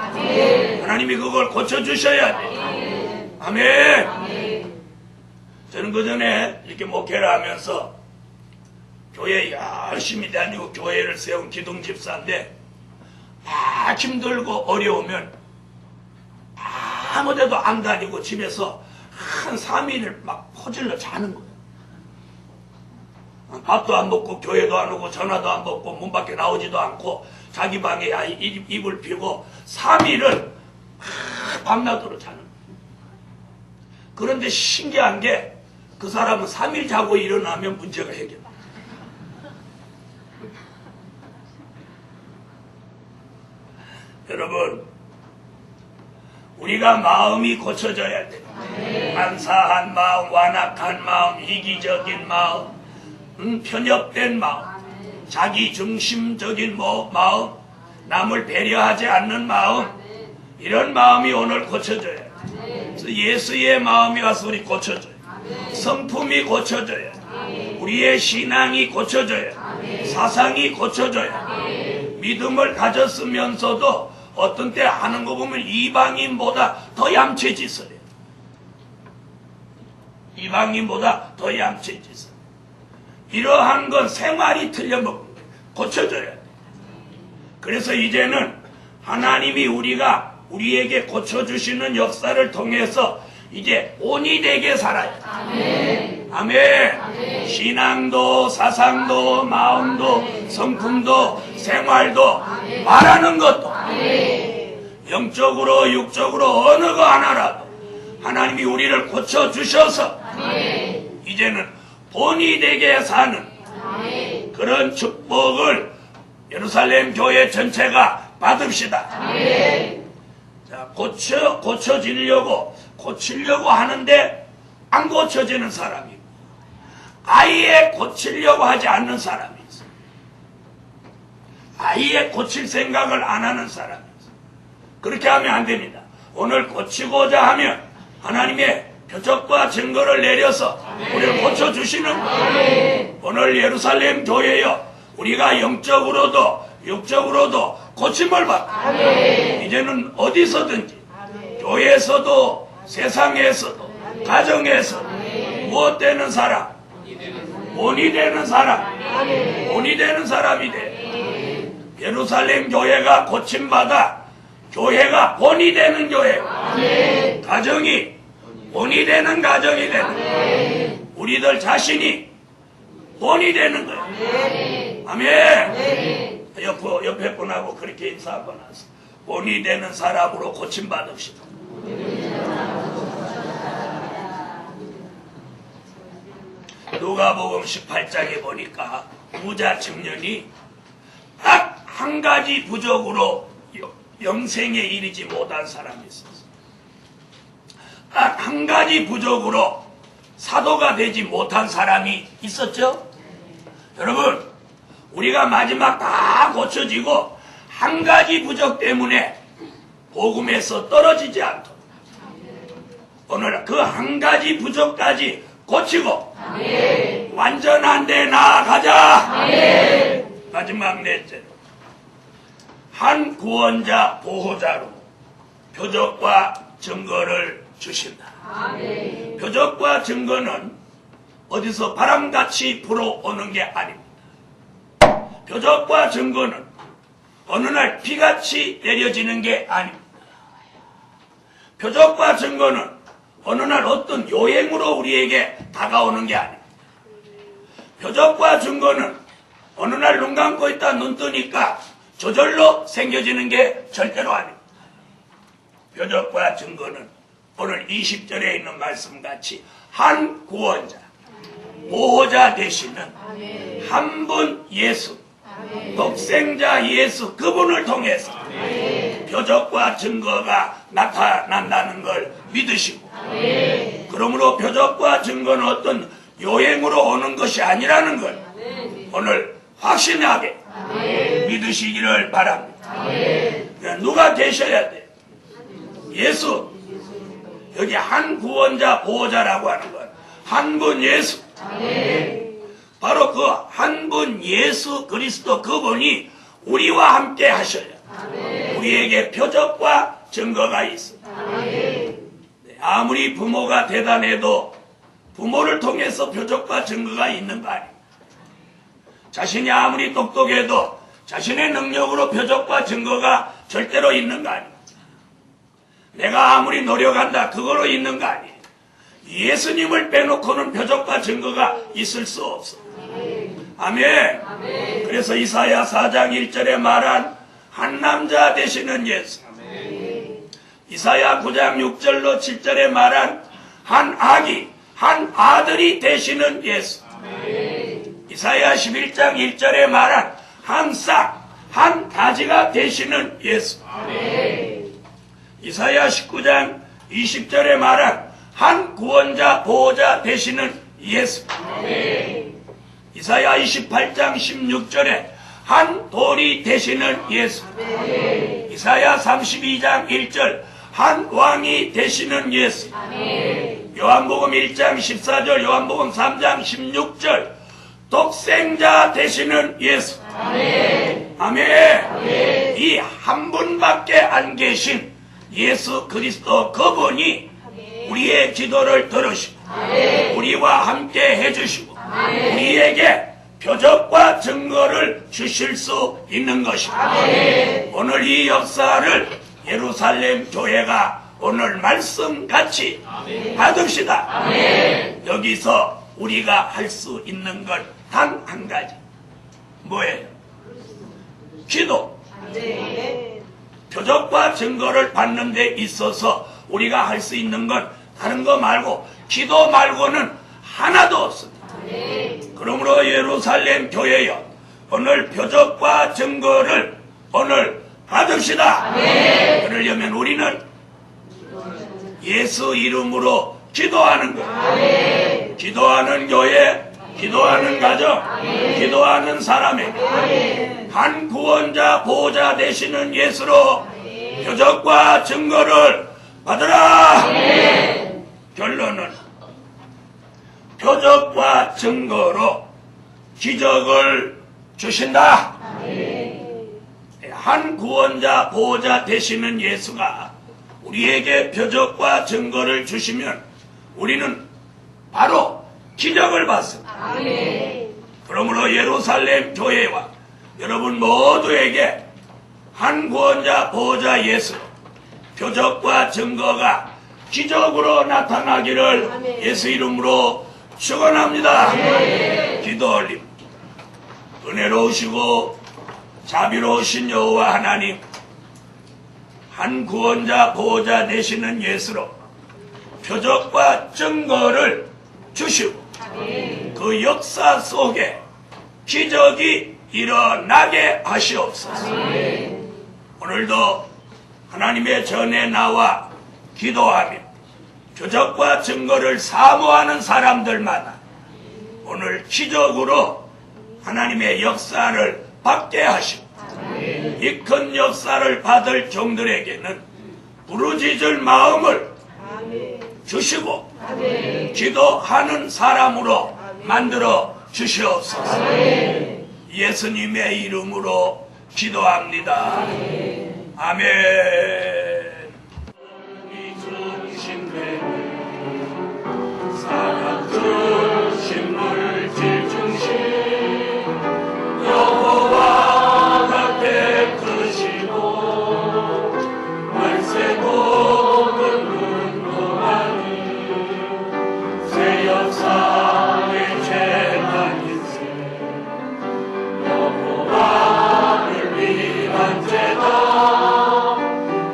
하나님이 그걸 고쳐주셔야 돼. 아멘. 저는 그 전에 이렇게 목회를 하면서 교회 열심히 다니고 교회를 세운 기둥집사인데 막 힘들고 어려우면 아무 데도 안 다니고 집에서 한 3일을 막 퍼질러 자는 거예요. 밥도 안 먹고 교회도 안 오고 전화도 안 받고 문 밖에 나오지도 않고 자기 방에 이불 피고 3일을 밤낮으로 자는 거예요. 그런데 신기한 게 그 사람은 3일 자고 일어나면 문제가 해결돼요. 여러분, 우리가 마음이 고쳐져야 돼요. 간사한 마음, 완악한 마음, 이기적인 마음, 편협된 마음, 자기 중심적인 마음, 남을 배려하지 않는 마음, 이런 마음이 오늘 고쳐져야 돼요. 그래서 예수의 마음이 와서 우리 고쳐져요. 성품이 고쳐져요. 우리의 신앙이 고쳐져요. 사상이 고쳐져요. 믿음을 가졌으면서도 어떤 때 하는 거 보면 이방인보다 더 얌체짓을 해요. 이방인보다 더 얌체짓을. 이러한 건 생활이 틀려먹는 거예요. 고쳐져야 돼요. 그래서 이제는 하나님이 우리에게 고쳐주시는 역사를 통해서 이제 본이 되게 살아야 돼. 아멘. 아멘. 신앙도 사상도 마음도 성품도 생활도 말하는 것도 영적으로 육적으로 어느 거 하나라도 하나님이 우리를 고쳐주셔서 이제는 본이 되게 사는 그런 축복을 예루살렘 교회 전체가 받읍시다. 자, 고치려고 하는데 안 고쳐지는 사람이 있고 아예 고치려고 하지 않는 사람이 있어. 아예 고칠 생각을 안 하는 사람이 있어. 그렇게 하면 안 됩니다. 오늘 고치고자 하면 하나님의 표적과 증거를 내려서 우리를 고쳐주시는 거예요. 오늘 예루살렘 교회여 우리가 영적으로도 육적으로도 고침을 받고 이제는 어디서든지 교회에서도 세상에서도 가정에서도 무엇 되는 사람, 본이 되는 사람, 본이 되는 사람이 돼. 예루살렘 교회가 고침받아 교회가 본이 되는 교회, 가정이 본이 되는 가정이 되는, 우리들 자신이 본이 되는 거예요. 아멘. 옆에 분하고 그렇게 인사하고 나서 본이 되는 사람으로 고침받읍시다. 누가복음 18장에 보니까 부자 청년이 딱 한 가지 부족으로 영생에 이르지 못한 사람이 있었어. 딱 한 가지 부족으로 사도가 되지 못한 사람이 있었죠? 여러분, 우리가 마지막 다 고쳐지고 한 가지 부족 때문에 복음에서 떨어지지 않도록 오늘 그 한 가지 부족까지 고치고 완전한 데 나아가자. 마지막 넷째로 한 구원자 보호자로 표적과 증거를 주신다. 표적과 증거는 어디서 바람같이 불어오는 게 아닙니다. 표적과 증거는 어느 날 비같이 내려지는 게 아닙니다. 표적과 증거는 어느 날 어떤 요행으로 우리에게 다가오는 게 아닙니다. 표적과 증거는 어느 날 눈 감고 있다 눈 뜨니까 저절로 생겨지는 게 절대로 아닙니다. 표적과 증거는 오늘 20절에 있는 말씀같이 한 구원자, 보호자 되시는 한 분 예수, 독생자 예수 그분을 통해서 표적과 증거가 나타난다는 걸 믿으시고, 그러므로 표적과 증거는 어떤 요행으로 오는 것이 아니라는 걸 오늘 확신하게 믿으시기를 바랍니다. 누가 되셔야 돼? 예수. 여기 한 구원자 보호자라고 하는 건 한 분 예수. 바로 그 한 분 예수 그리스도 그분이 우리와 함께 하셔야 우리에게 표적과 증거가 있습니다. 아무리 부모가 대단해도 부모를 통해서 표적과 증거가 있는 거 아닙니다. 자신이 아무리 똑똑해도 자신의 능력으로 표적과 증거가 절대로 있는 거 아닙니다. 내가 아무리 노력한다 그거로 있는 거 아니에요. 예수님을 빼놓고는 표적과 증거가 있을 수 없어. 아멘. 그래서 이사야 4장 1절에 말한 한 남자 되시는 예수, 이사야 9장 6절로 7절에 말한 한 아기, 한 아들이 되시는 예수, 이사야 11장 1절에 말한 한 싹, 한 가지가 되시는 예수, 이사야 19장 20절에 말한 한 구원자 보호자 되시는 예수, 이사야 28장 16절에 한 돌이 되시는 예수, 이사야 32장 1절 한 왕이 되시는 예수, 요한복음 1장 14절, 요한복음 3장 16절 독생자 되시는 예수. 아멘. 이 한 분밖에 안 계신 예수 그리스도 그분이 우리의 기도를 들으시고 우리와 함께 해주시고 우리에게 표적과 증거를 주실 수 있는 것입니다. 오늘 이 역사를 예루살렘 교회가 오늘 말씀같이 받읍시다. 여기서 우리가 할 수 있는 건 단 한 가지. 뭐예요? 기도. 표적과 증거를 받는 데 있어서 우리가 할 수 있는 건 다른 거 말고 기도 말고는 하나도 없습니다. 그러므로 예루살렘 교회여, 오늘 표적과 증거를 오늘 받읍시다. 그러려면 우리는 예수 이름으로 기도하는 것, 기도하는 교회, 기도하는 가정, 기도하는 사람에게 한 구원자 보호자 되시는 예수로 표적과 증거를 받으라. 결론은 표적과 증거로 기적을 주신다. 한 구원자 보호자 되시는 예수가 우리에게 표적과 증거를 주시면 우리는 바로 기적을 받습니다. 그러므로 예루살렘 교회와 여러분 모두에게 한 구원자 보호자 예수 표적과 증거가 기적으로 나타나기를 예수 이름으로 축원합니다. 기도 올림. 은혜로우시고 자비로우신 여호와 하나님, 한 구원자 보호자 되시는 예수로 표적과 증거를 주시고 그 역사 속에 기적이 일어나게 하시옵소서. 오늘도 하나님의 전에 나와 기도하며 표적과 증거를 사모하는 사람들마다 오늘 기적으로 하나님의 역사를 받게 하시고 이 큰 역사를 받을 종들에게는 부르짖을 마음을 주시고 기도하는 사람으로 만들어 주시옵소서. 예수님의 이름으로 기도합니다. 아멘. 사랑하신 물질 중심 여호와가 베푸시고 말세 복은 운동하니 새 역사의 재난 인생 여호와를 위한 제다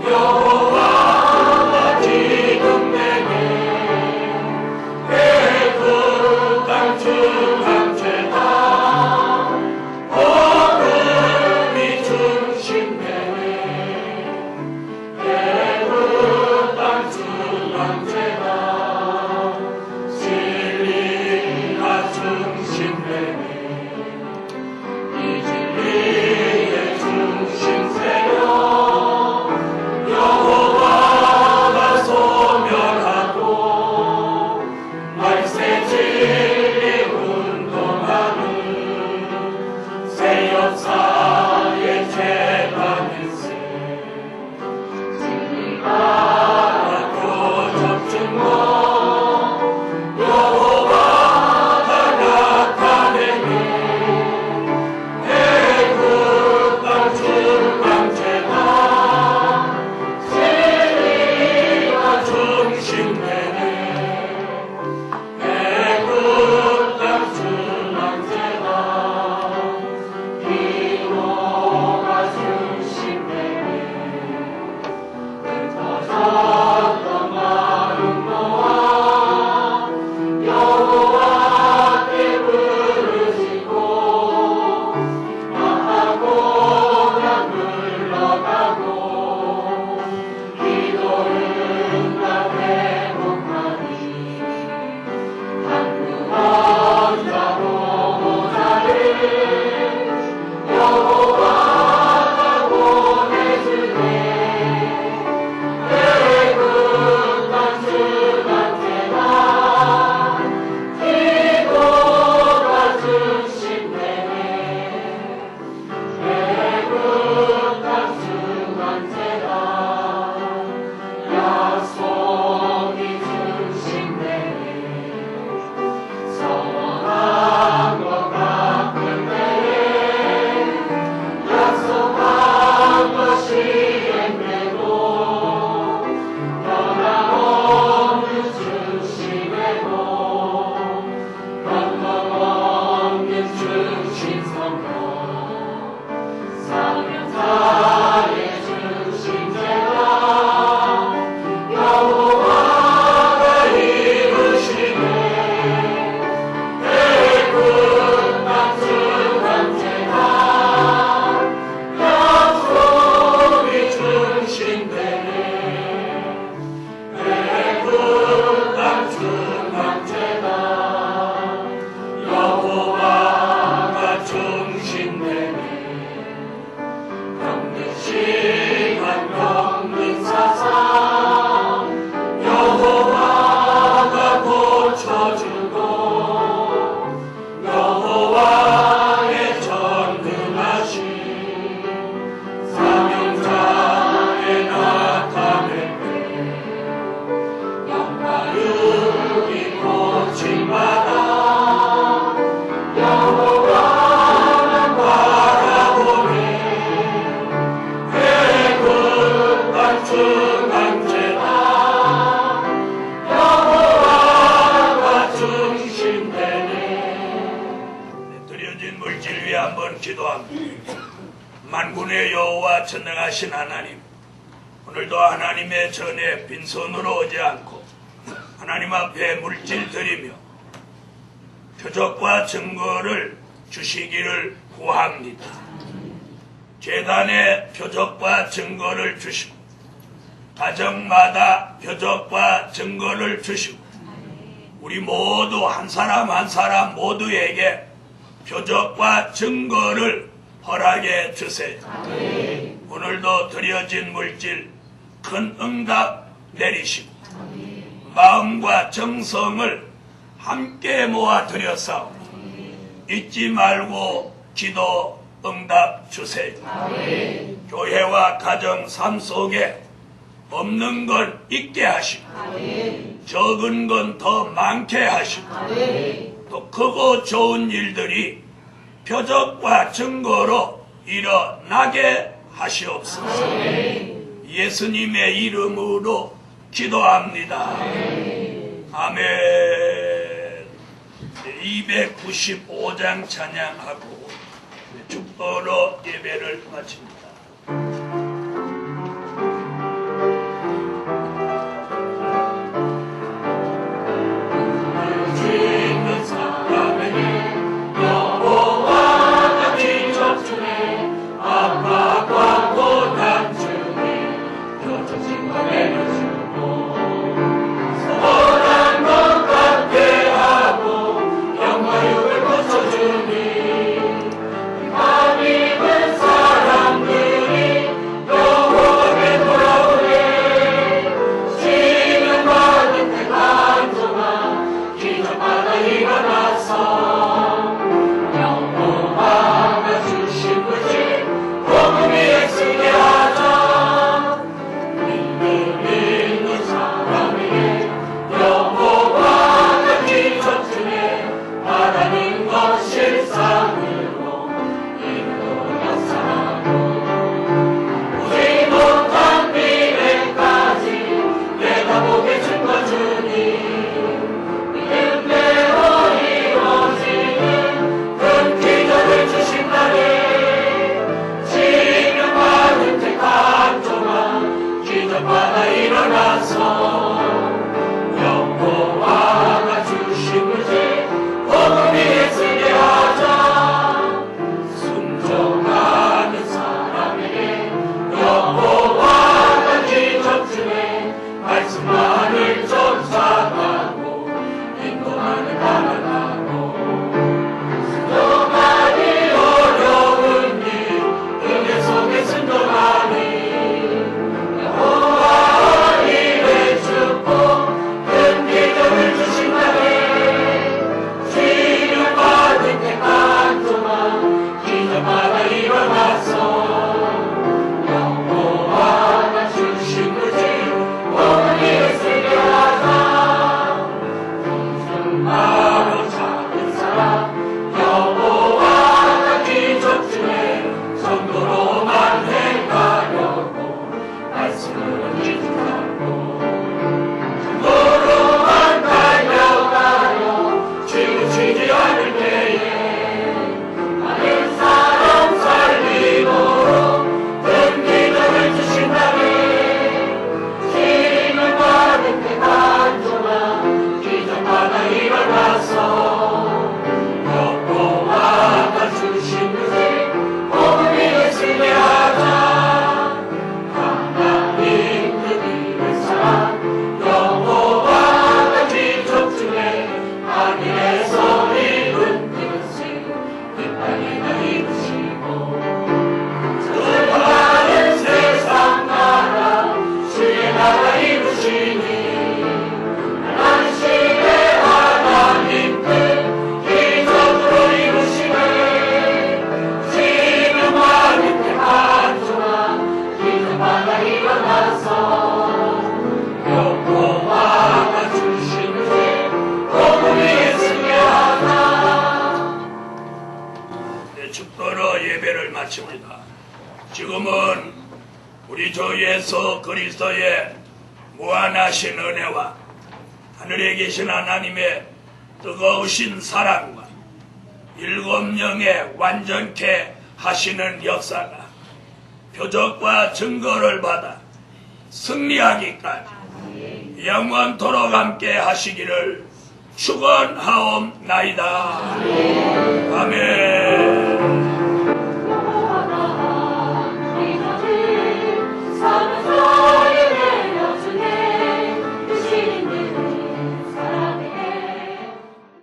여호와가 기름내게 그 땅 중앙제다 어둠이 중심되네 그 땅 중앙제다 진리가 중심되네 이 진리의 중심세여 여호와가 소멸하고 말세 진리 운동하는 새 역사의 재단일세 진리가 표적 증거 여호와가 나타내니 드려진 물질 위해 한번 기도합니다. 만군의 여호와 전능하신 하나님, 오늘도 하나님의 전에 빈손으로 오지 않고 하나님 앞에 물질 드리며 표적과 증거를 주시기를 구합니다. 제단에 표적과 증거를 주시고 가정마다 표적과 증거를 주시고 우리 모두 한 사람 한 사람 모두에게 표적과 증거를 허락해 주세요. 오늘도 드려진 물질 큰 응답 내리시고 마음과 정성을 함께 모아 드렸사오니 잊지 말고 기도 응답 주세요. 교회와 가정 삶 속에 없는 건 있게 하시고 적은 건 더 많게 하시고 또 크고 좋은 일들이 표적과 증거로 일어나게 하시옵소서. 예수님의 이름으로 기도합니다. 아멘. 295장 찬양하고 축도로 예배를 마칩니다. 마칩니다. 지금은 우리 주 예수 그리스도의 무한하신 은혜와 하늘에 계신 하나님의 뜨거우신 사랑과 7영에 완전케 하시는 역사가 표적과 증거를 받아 승리하기까지 영원토록 함께 하시기를 축원하옵나이다. 아멘.